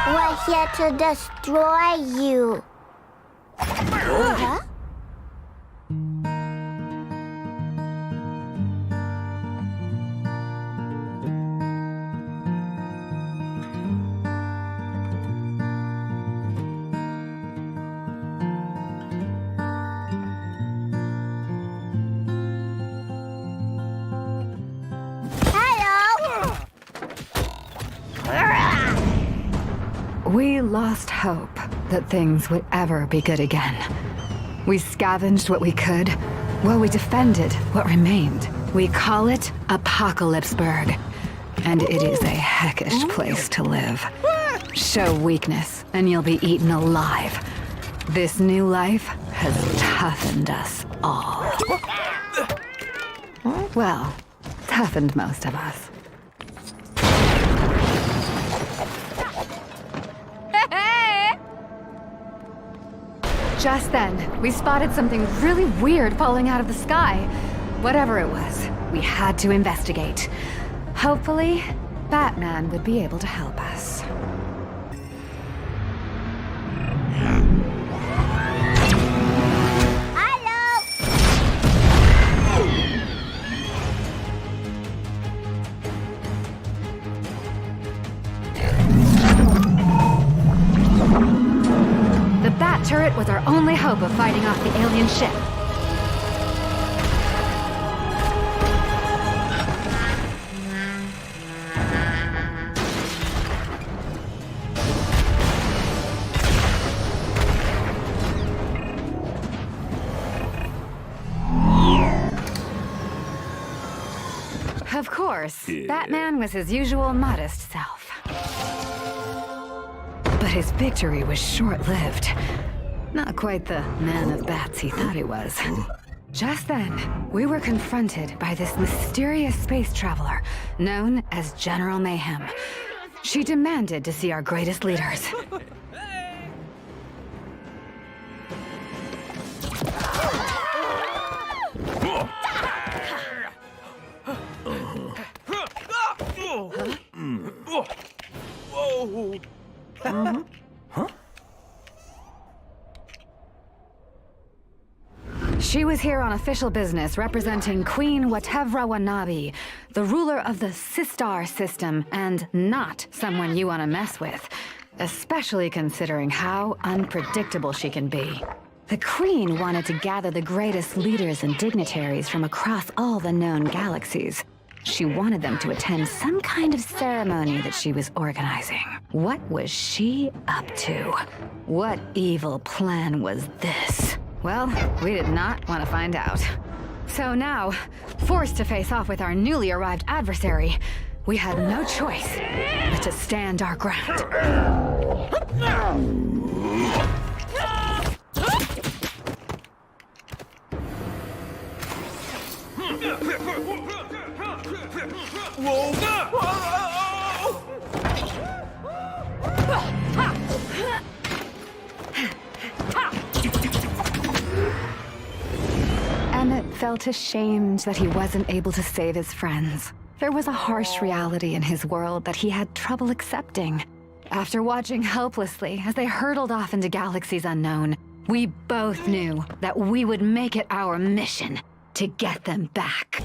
We're here to destroy you. Huh? We lost hope that things would ever be good again. We scavenged what we could, while we defended what remained. We call it Apocalypseburg, and it is a heckish place to live. Show weakness, and you'll be eaten alive. This new life has toughened us all. Well, toughened most of us. Just then, we spotted something really weird falling out of the sky. Whatever it was, we had to investigate. Hopefully, Batman would be able to help us. The Bat turret was our only hope of fighting off the alien ship. Of course, Batman was his usual modest self. But his victory was short-lived. Not quite the man of bats he thought he was. Just then, we were confronted by this mysterious space traveler known as General Mayhem. She demanded to see our greatest leaders. She was here on official business representing Queen Watevra Wanabi, the ruler of the Sistar system, and not someone you want to mess with, especially considering how unpredictable she can be. The Queen wanted to gather the greatest leaders and dignitaries from across all the known galaxies. She wanted them to attend some kind of ceremony that she was organizing. What was she up to? What evil plan was this? Well, we did not want to find out. So now, forced to face off with our newly arrived adversary, we had no choice but to stand our ground. Emmett felt ashamed that he wasn't able to save his friends. There was a harsh reality in his world that he had trouble accepting. After watching helplessly as they hurtled off into galaxies unknown, we both knew that we would make it our mission to get them back.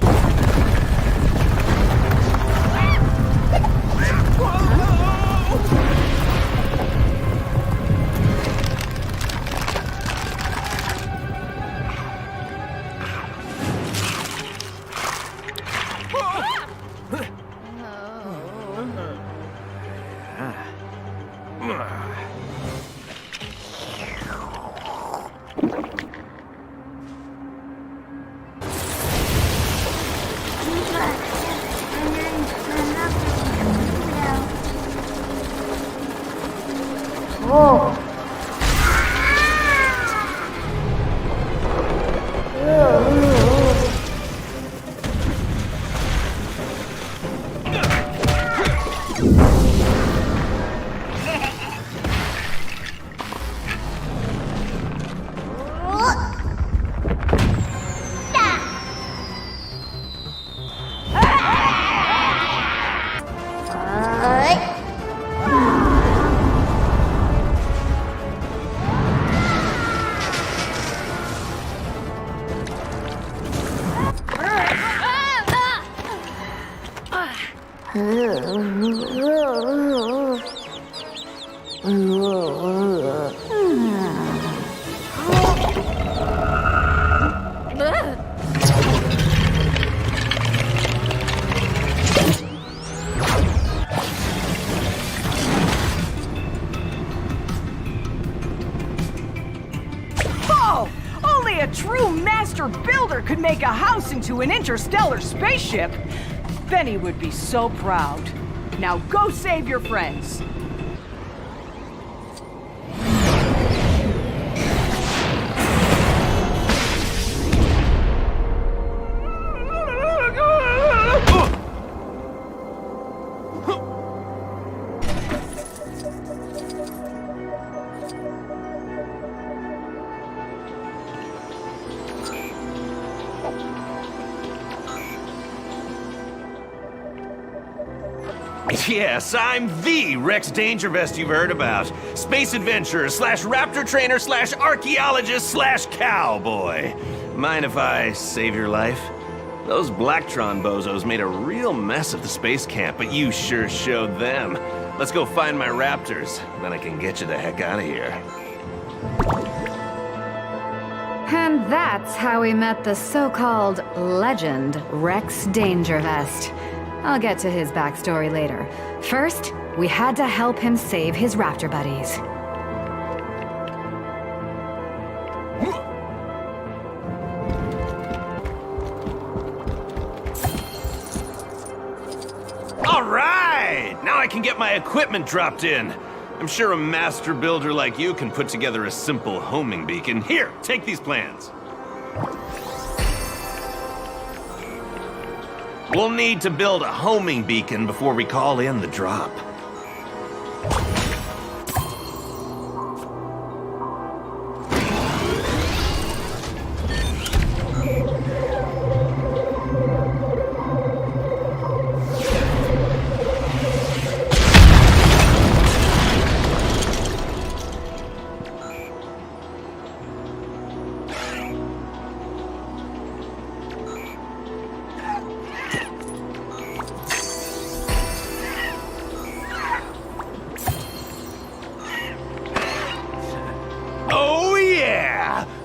a true master builder could make a house into an interstellar spaceship, Benny would be so proud. Now go save your friends. Yes, I'm the Rex Dangervest you've heard about. Space adventurer slash raptor trainer slash archaeologist slash cowboy. Mind if I save your life? Those Blacktron bozos made a real mess of the space camp, but you sure showed them. Let's go find my raptors, then I can get you the heck out of here. And that's how we met the so-called legend, Rex Dangervest. I'll get to his backstory later. First, we had to help him save his raptor buddies. All right! Now I can get my equipment dropped in. I'm sure a master builder like you can put together a simple homing beacon. Here, take these plans. We'll need to build a homing beacon before we call in the drop.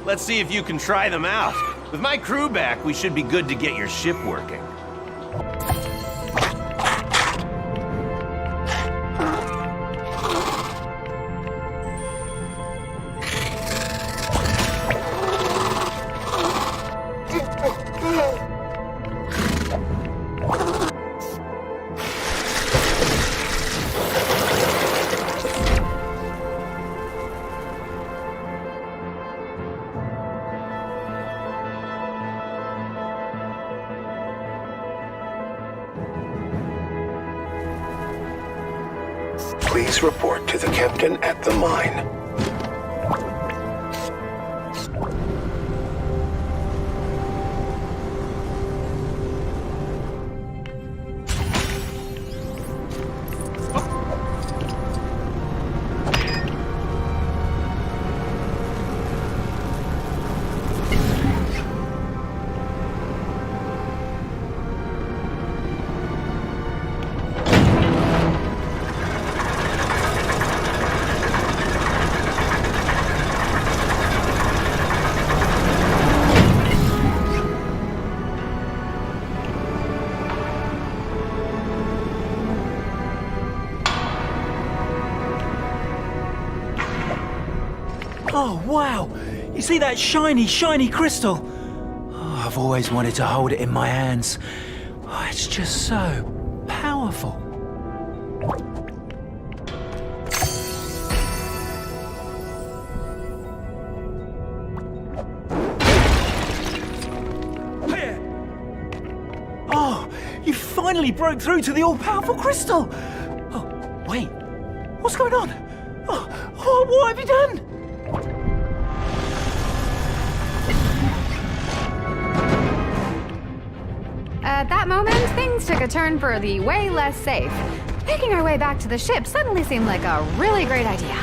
Let's see if you can try them out. With my crew back, we should be good to get your ship working. Please report to the captain at the mine. Oh, wow! You see that shiny, shiny crystal? Oh, I've always wanted to hold it in my hands. Oh, it's just so powerful. Oh, you finally broke through to the all-powerful crystal! Oh, wait. What's going on? Oh, what have you done? At that moment, things took a turn for the way less safe. Making our way back to the ship suddenly seemed like a really great idea.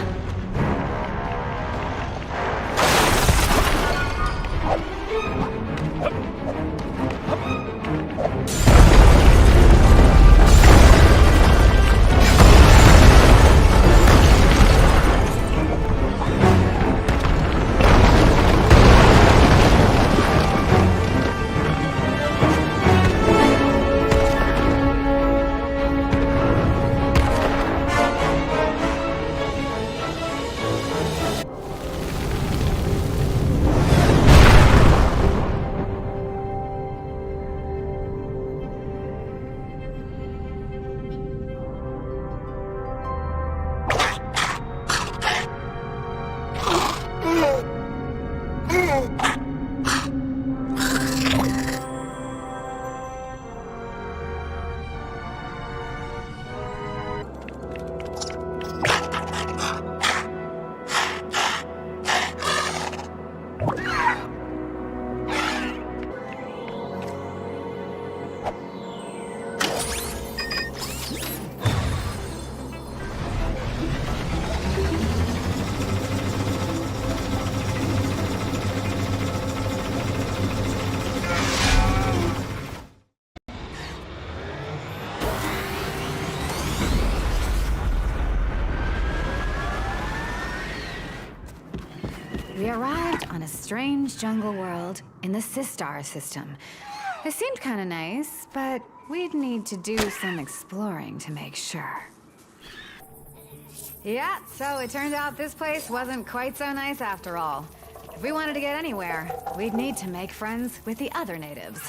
We arrived on a strange jungle world in the Sistar system. It seemed kind of nice, but we'd need to do some exploring to make sure. Yeah, so it turned out this place wasn't quite so nice after all. If we wanted to get anywhere, we'd need to make friends with the other natives.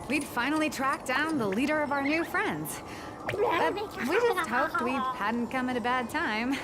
We'd finally tracked down the leader of our new friends. But we just hoped we hadn't come at a bad time.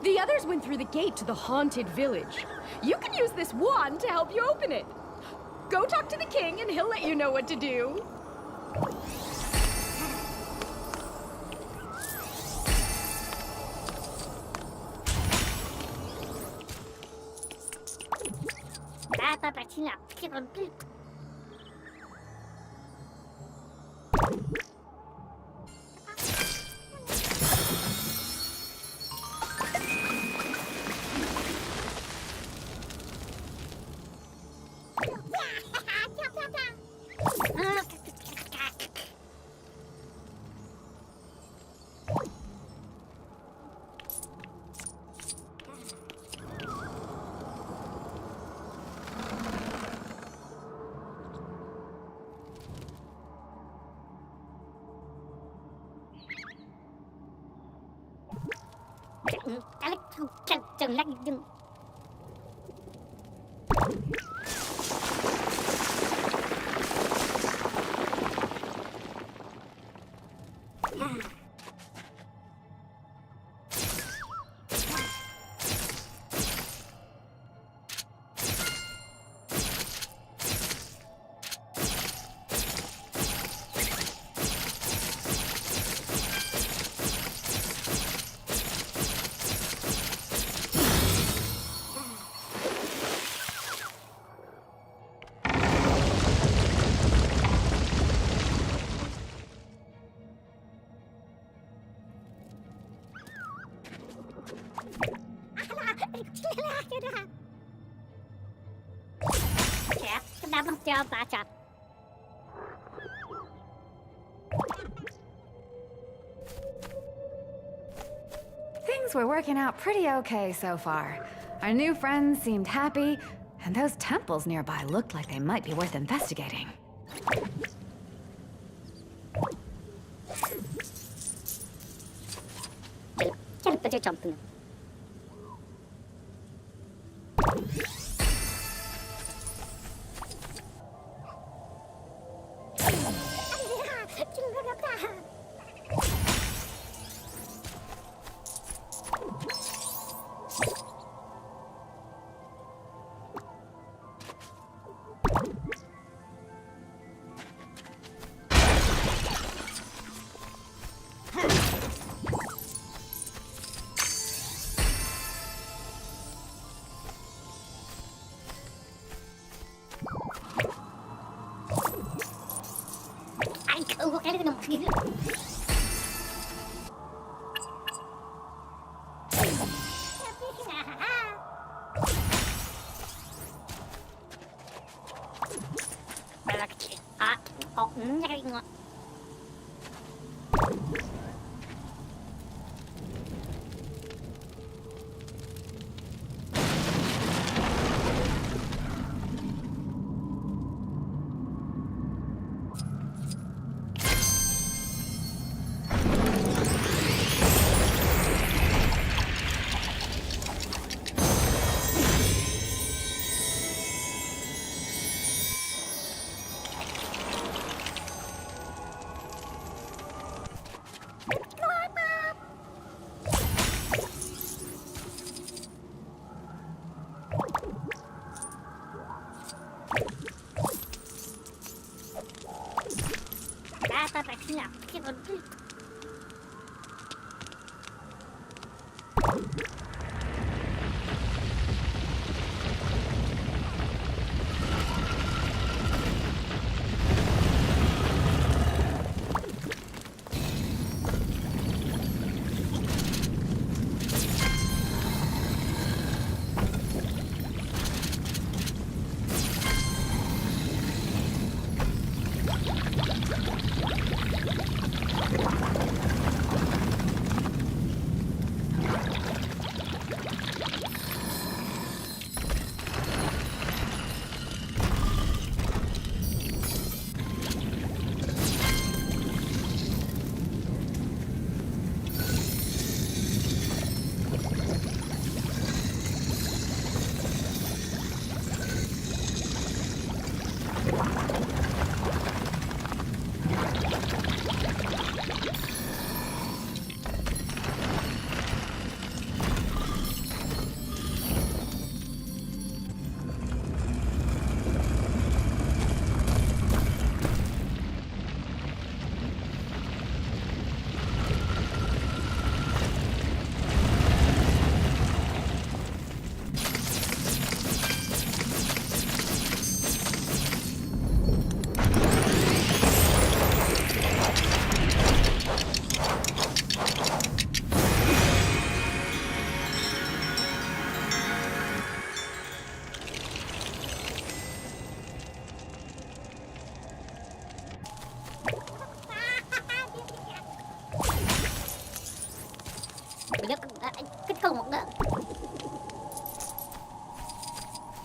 The others went through the gate to the haunted village. You can use this wand to help you open it. Go talk to the king and he'll let you know what to do. Things were working out pretty okay so far. Our new friends seemed happy, and those temples nearby looked like they might be worth investigating.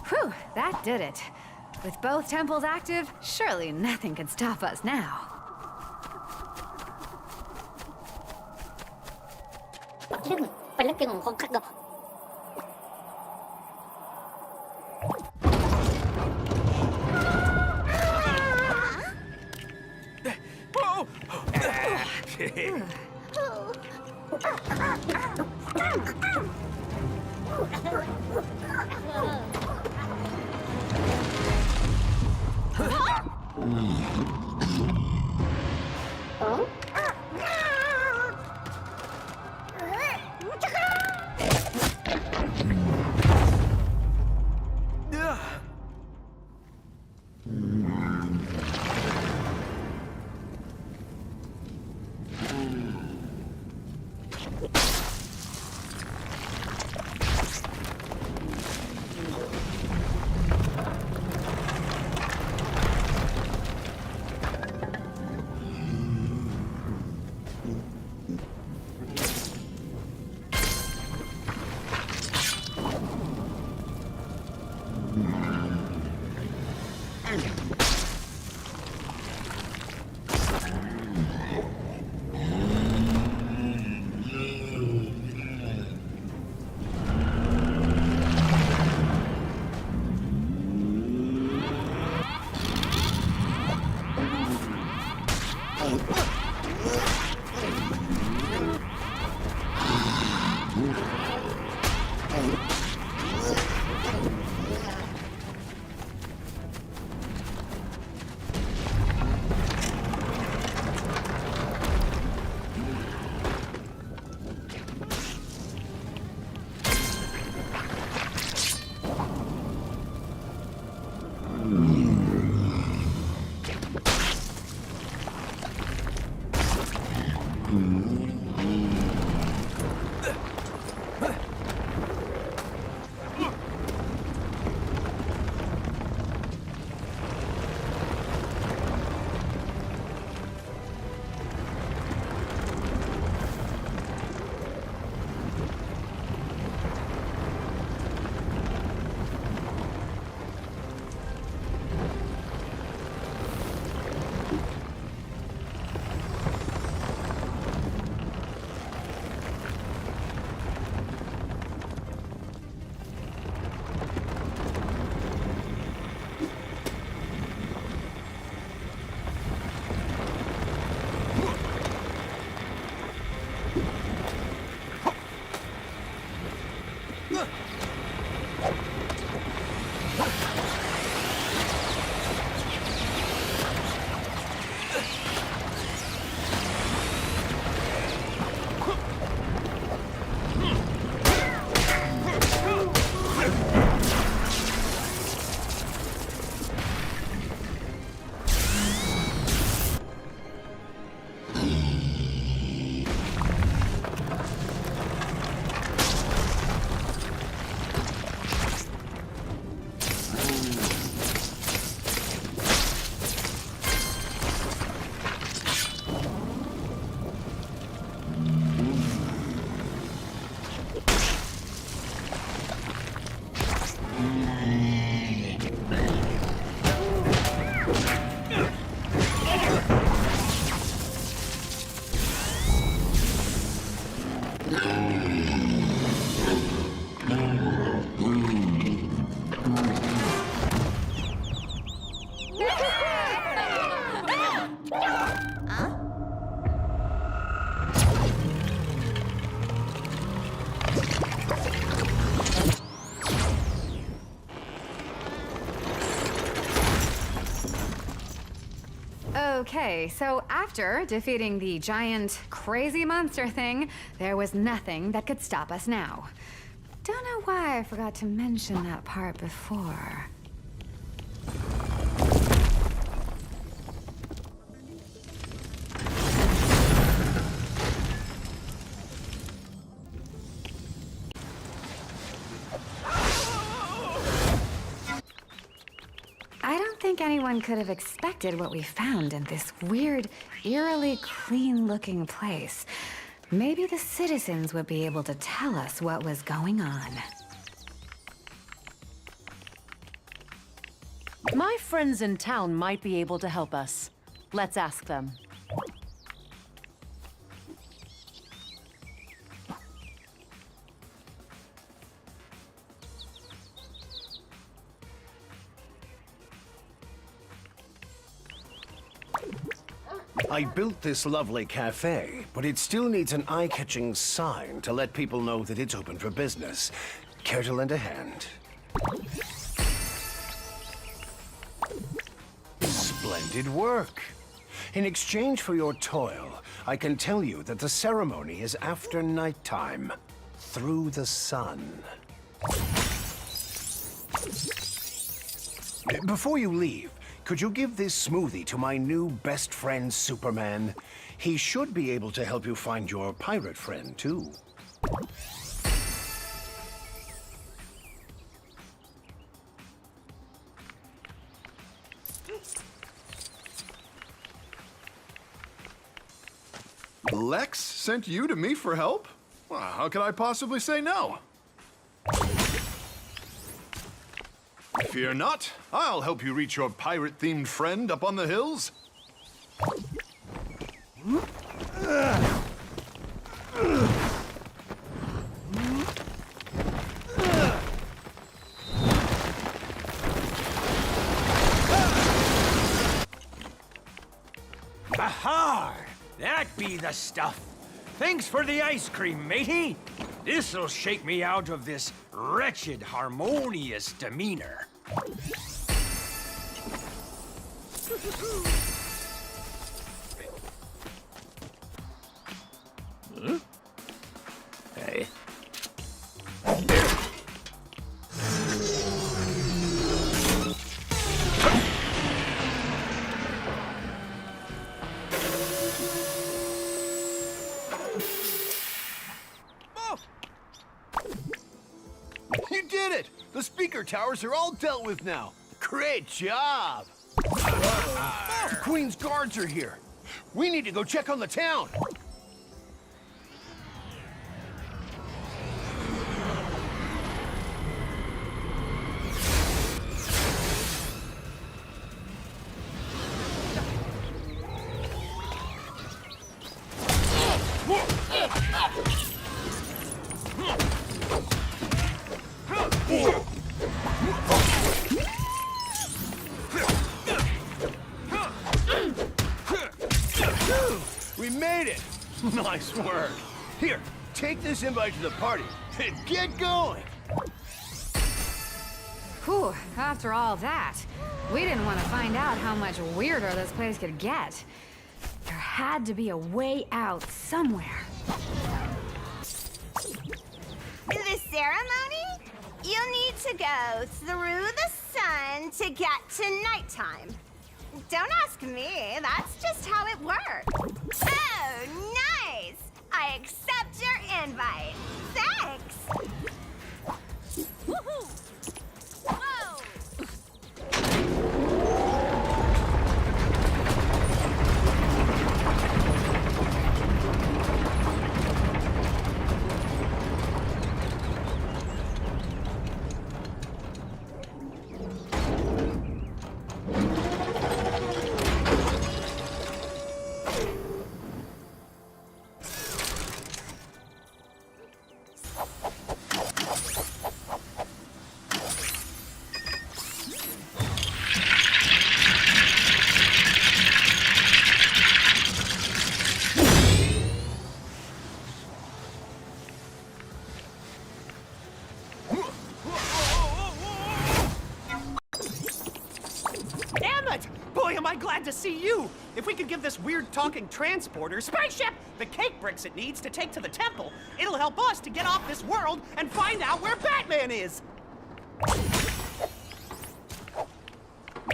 Whew, that did it. With both temples active, surely nothing can stop us now. Phải lấy cái con khách đâu. Okay, so after defeating the giant, crazy monster thing, there was nothing that could stop us now. Don't know why I forgot to mention that part before. I don't think anyone could have expected what we found in this weird, eerily clean-looking place. Maybe the citizens would be able to tell us what was going on. My friends in town might be able to help us. Let's ask them. I built this lovely cafe, but it still needs an eye-catching sign to let people know that it's open for business. Care to lend a hand? Splendid work. In exchange for your toil, I can tell you that the ceremony is after nighttime, through the sun. Before you leave, could you give this smoothie to my new best friend, Superman? He should be able to help you find your pirate friend, too. Lex sent you to me for help? Well, how could I possibly say no? Fear not, I'll help you reach your pirate-themed friend up on the hills. Aha! That be the stuff. Thanks for the ice cream, matey. This'll shake me out of this wretched, harmonious demeanor. Huh? Hey. You did it! The speaker towers are all dealt with now. Great job! The Queen's guards are here. We need to go check on the town. We made it! Nice work. Here, take this invite to the party and get going. Whew, after all that, we didn't want to find out how much weirder this place could get. There had to be a way out somewhere. The ceremony? You'll need to go through the sun to get to nighttime. Don't ask me, that's just how it works. Oh, nice! I accept your invite. Thanks! Woohoo! Whoa! glad to see you. If we could give this weird talking transporter spaceship the cake bricks it needs to take to the temple, it'll help us to get off this world and find out where Batman is.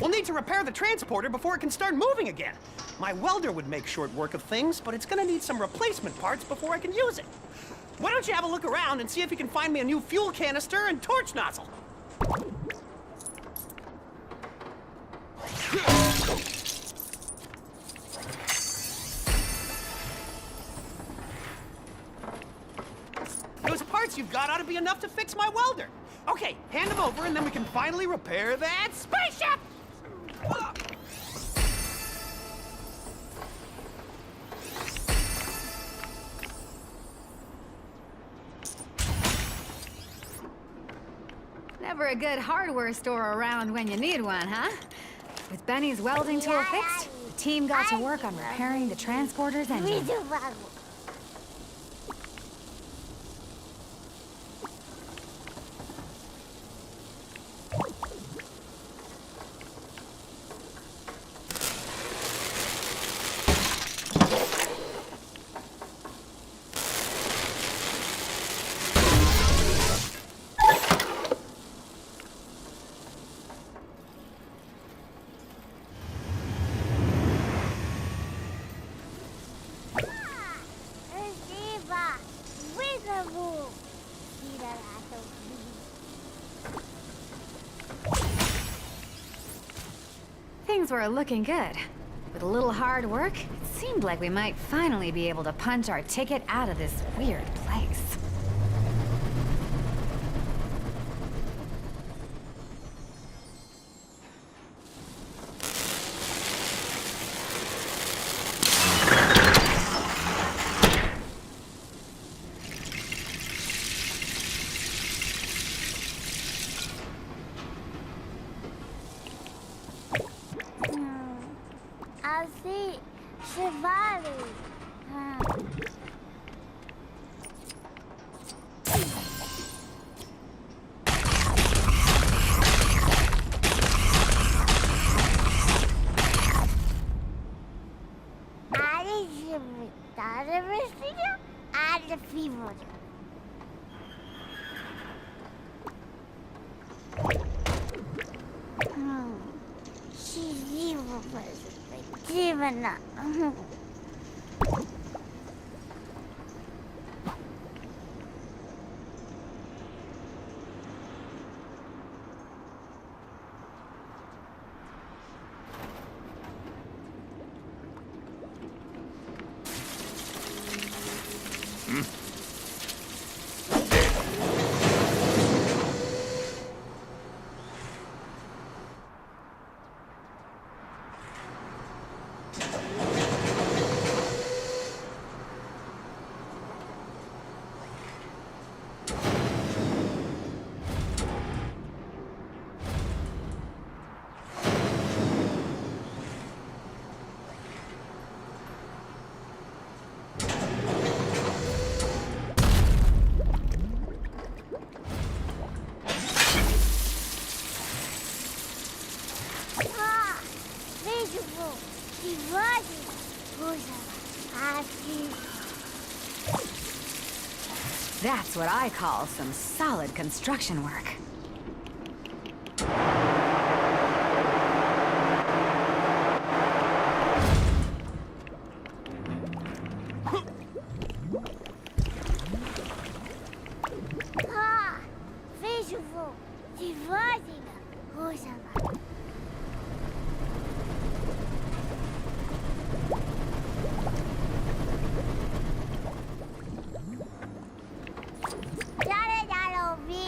We'll need to repair the transporter before it can start moving again. My welder would make short work of things, but it's gonna need some replacement parts before I can use it. Why don't you have a look around and see if you can find me a new fuel canister and torch nozzle? Those parts you've got ought to be enough to fix my welder. Okay, hand them over and then we can finally repair that spaceship! Never a good hardware store around when you need one, huh? With Benny's welding tool fixed, the team got to work on repairing the transporter's engine. Things were looking good. With a little hard work, it seemed like we might finally be able to punch our ticket out of this weird place. Assim, se vale. Ali de vitória, vestido, ali fibra. Vivo, perspectiva, não. That's what I call some solid construction work. Visual, dividing, Rosamund. Ya lo vi,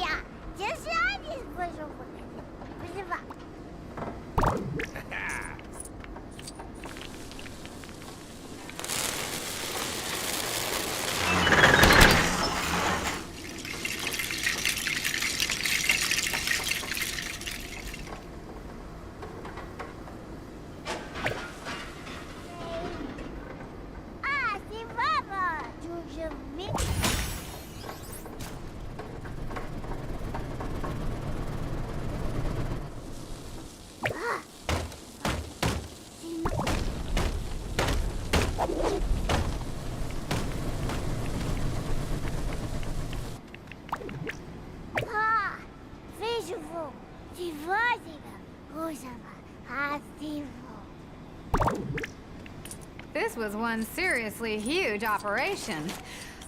this was one seriously huge operation.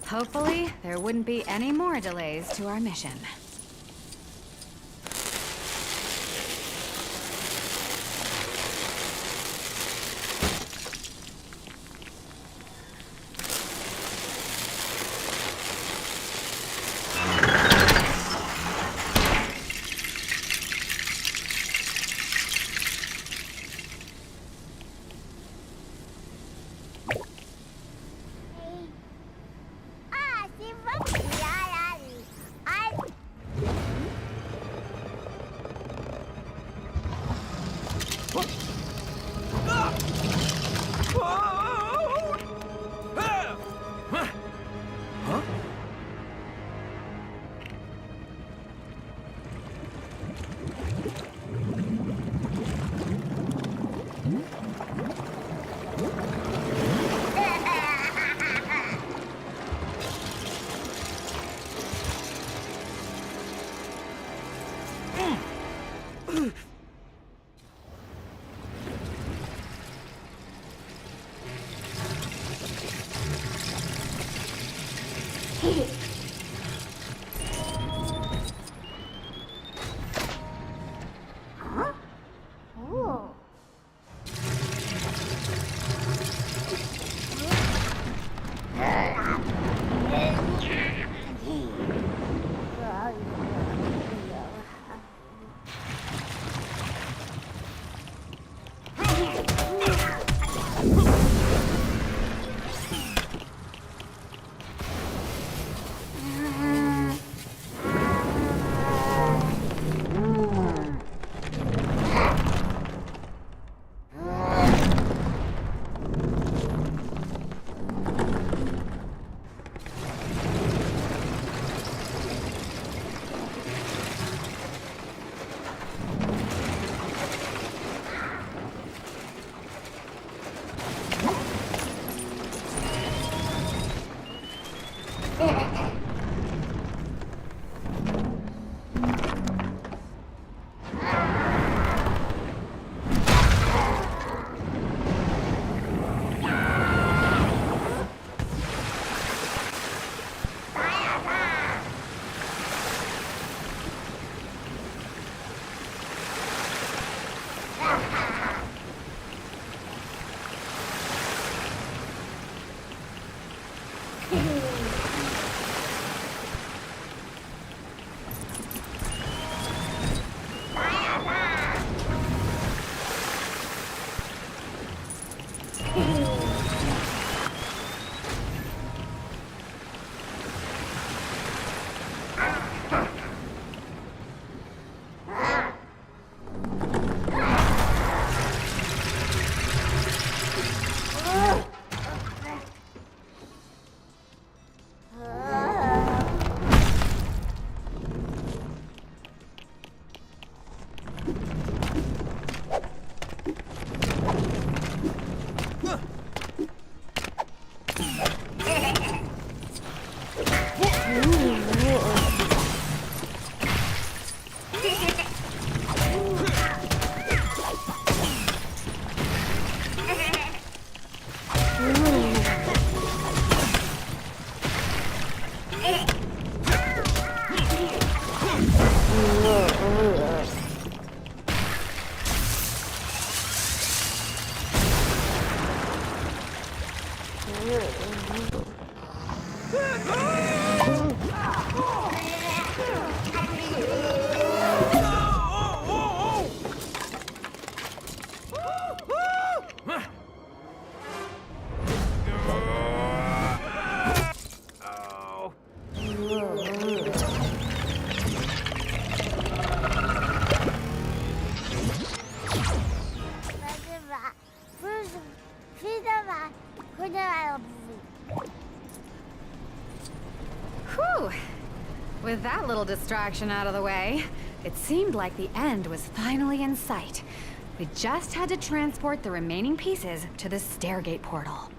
Hopefully, there wouldn't be any more delays to our mission. Whew! With that little distraction out of the way, it seemed like the end was finally in sight. We just had to transport the remaining pieces to the Stairgate portal.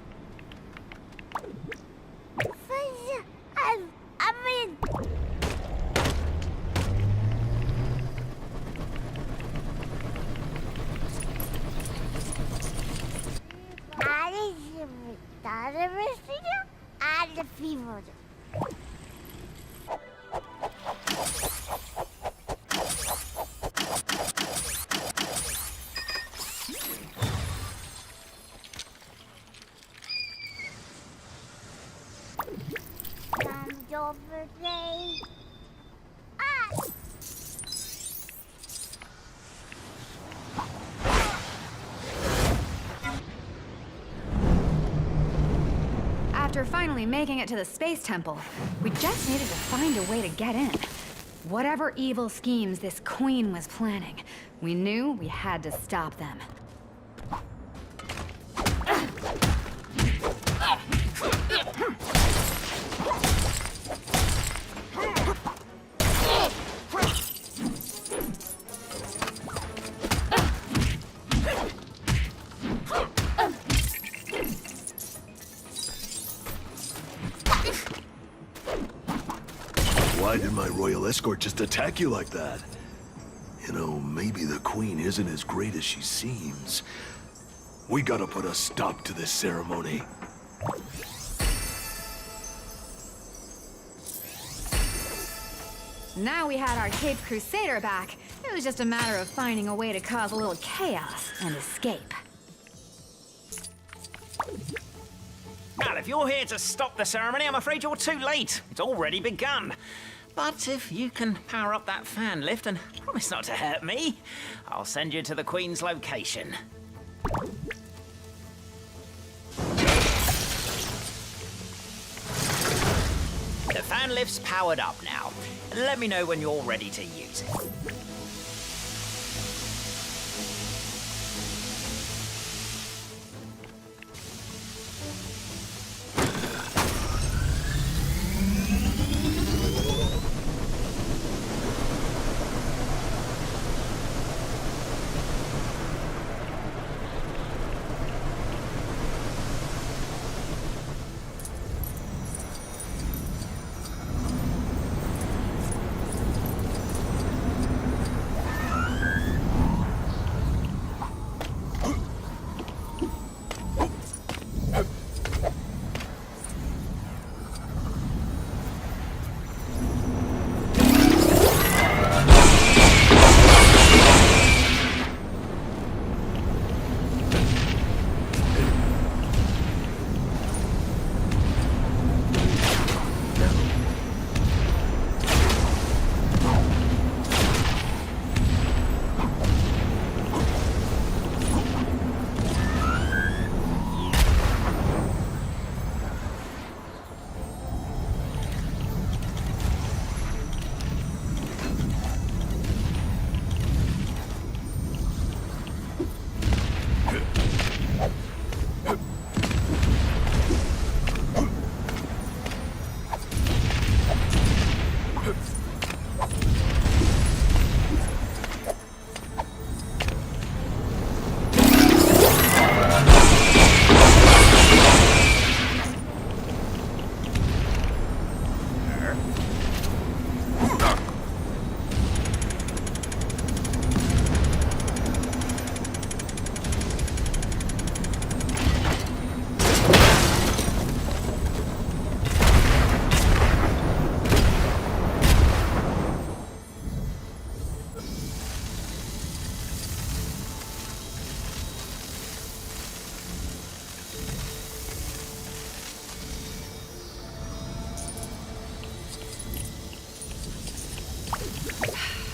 Adevistida, adefivod. After finally making it to the Space Temple, we just needed to find a way to get in. Whatever evil schemes this queen was planning, we knew we had to stop them. Why did my royal escort just attack you like that? You know, maybe the queen isn't as great as she seems. We gotta put a stop to this ceremony. Now we had our Caped Crusader back, it was just a matter of finding a way to cause a little chaos and escape. Well, if you're here to stop the ceremony, I'm afraid you're too late. It's already begun. But if you can power up that fan lift and promise not to hurt me, I'll send you to the Queen's location. The fan lift's powered up now. Let me know when you're ready to use it.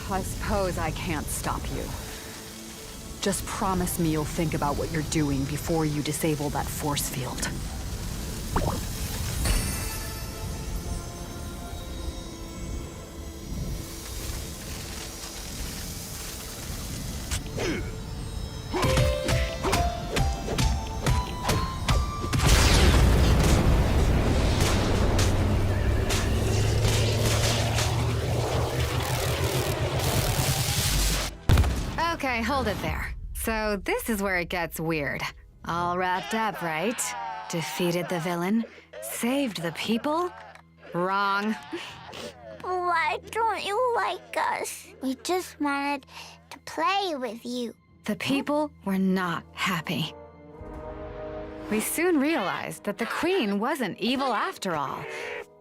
I suppose I can't stop you. Just promise me you'll think about what you're doing before you disable that force field. Okay, hold it there. So this is where it gets weird. All wrapped up, right? Defeated the villain? Saved the people? Wrong. Why don't you like us? We just wanted to play with you. The people were not happy. we soon realized that the Queen wasn't evil after all.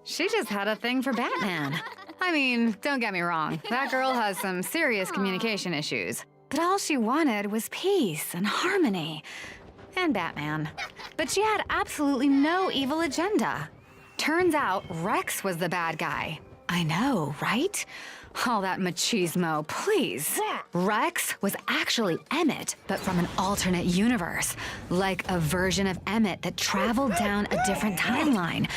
She just had a thing for Batman. I mean, don't get me wrong, that girl has some serious communication issues. But all she wanted was peace and harmony. And Batman. But she had absolutely no evil agenda. Turns out Rex was the bad guy. I know, right? All that machismo, please. Rex was actually Emmett, but from an alternate universe. Like a version of Emmett that traveled down a different timeline.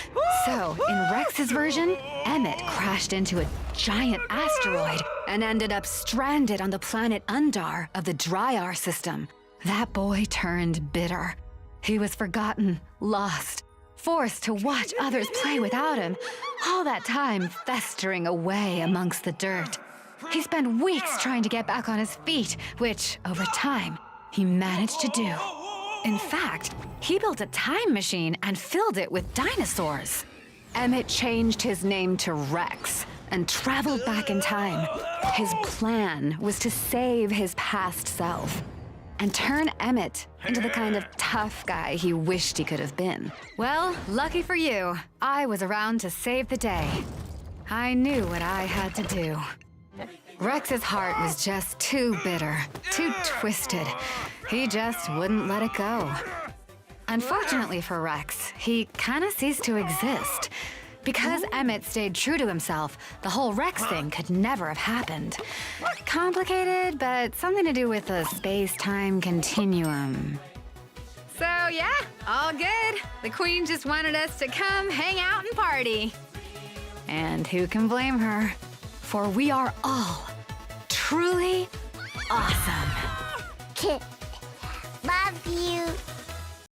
So, in Rex's version, Emmett crashed into a giant asteroid and ended up stranded on the planet Undar of the Dryar system. That boy turned bitter. He was forgotten, lost, forced to watch others play without him, all that time festering away amongst the dirt. He spent weeks trying to get back on his feet, which, over time, he managed to do. In fact, he built a time machine and filled it with dinosaurs. Emmett changed his name to Rex and traveled back in time. His plan was to save his past self and turn Emmett into the kind of tough guy he wished he could have been. Well, lucky for you, I was around to save the day. I knew what I had to do. Rex's heart was just too bitter, too twisted. He just wouldn't let it go. Unfortunately for Rex, he kinda ceased to exist. Because Emmett stayed true to himself, the whole Rex thing could never have happened. Complicated, but something to do with the space-time continuum. So yeah, all good. The Queen just wanted us to come hang out and party. And who can blame her? For we are all truly awesome. Love you.